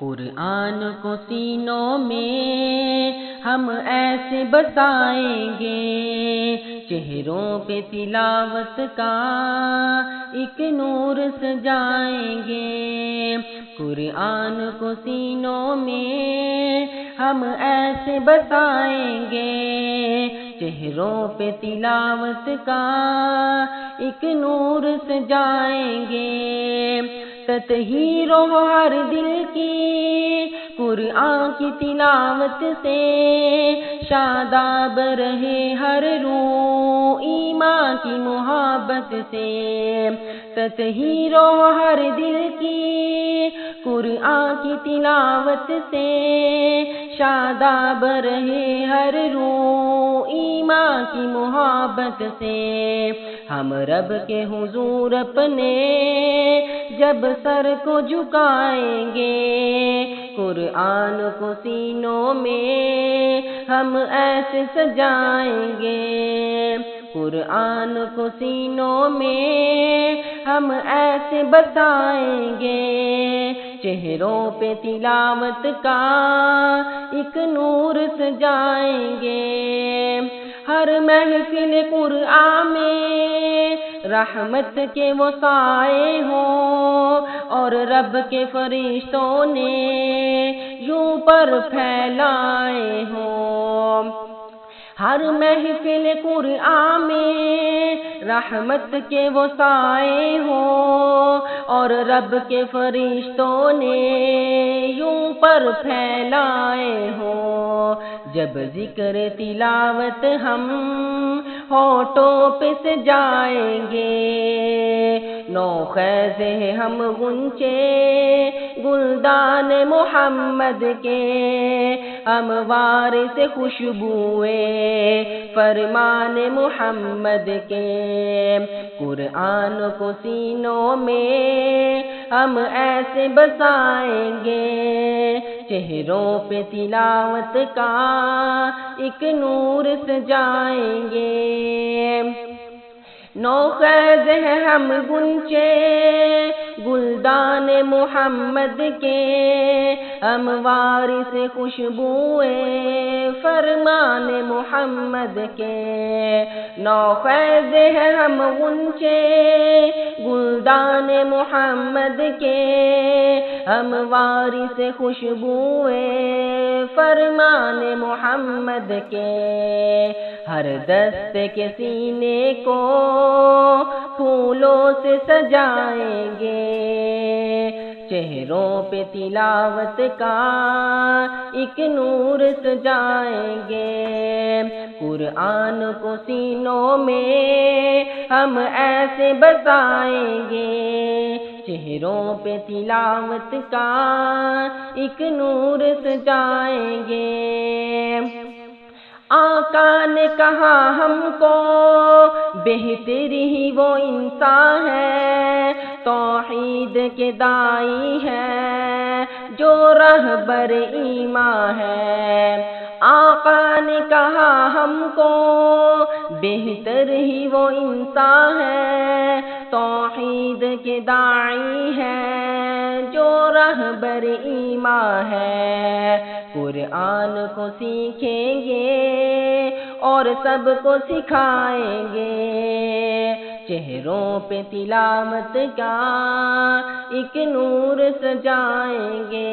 قرآن کو سینوں میں ہم ایسے بسائیں گے، چہروں پہ تلاوت کا ایک نور سجائیں گے۔ قرآن کو سینوں میں ہم ایسے بسائیں گے، چہروں پہ تلاوت کا ایک نور سجائیں گے۔ تطہیر ہو ہر دل کی قرآن کی تلاوت سے، شاداب رہے ہر روح ایمان کی محبت سے۔ تطہیر ہو ہر دل کی قرآن کی تلاوت سے، شاداب رہے ہر روح ایمان کی محبت سے۔ ہم رب کے حضور اپنے جب سر کو جھکائیں گے، قرآن کو سینوں میں ہم ایسے سجائیں گے۔ قرآن کو سینوں میں ہم ایسے بسائیں گے، چہروں پہ تلاوت کا ایک نور سجائیں گے۔ ہر محفل قرآن میں رحمت کے وہ سائے ہوں، اور رب کے فرشتوں نے یوں پر پھیلائے ہوں۔ ہر محفل قرآن میں رحمت کے وہ سائے ہوں، اور رب کے فرشتوں نے یوں پر پھیلائے ہوں۔ جب ذکر تلاوت ہم ہونٹوں پہ سجائیں گے، نو خیز ہیں ہم غنچے گلدان محمد کے، اموار سے خوشبوئے فرمان محمد کے۔ قرآن کو سینوں میں ہم ایسے بسائیں گے، چہروں پہ تلاوت کا ایک نور سجائیں گے۔ نو خیز ہیں ہم غنچے گلدان محمد کے، اموار سے خوشبوئے فرمان محمد کے۔ نو خیز ہیں ہم غنچے گلدان محمد کے، اموار سے خوشبوئے فرمان محمد کے۔ ہر دست کے سینے کو پھولوں سے سجائیں گے، چہروں پہ تلاوت کا ایک نور سجائیں گے۔ قرآن کو سینوں میں ہم ایسے بسائیں گے، چہروں پہ تلاوت کا ایک نور سجائیں گے۔ آقا نے کہا ہم کو بہتر ہی وہ انسان ہے، توحید کے داعی ہے، جو رہبر ایمان ہے۔ آقا نے کہا ہم کو بہتر ہی وہ انسان ہے، توحید کے داعی ہے، جو رہبر ایمان ہے۔ قرآن کو سیکھیں گے اور سب کو سکھائیں گے، چہروں پہ تلاوت کا ایک نور سجائیں گے۔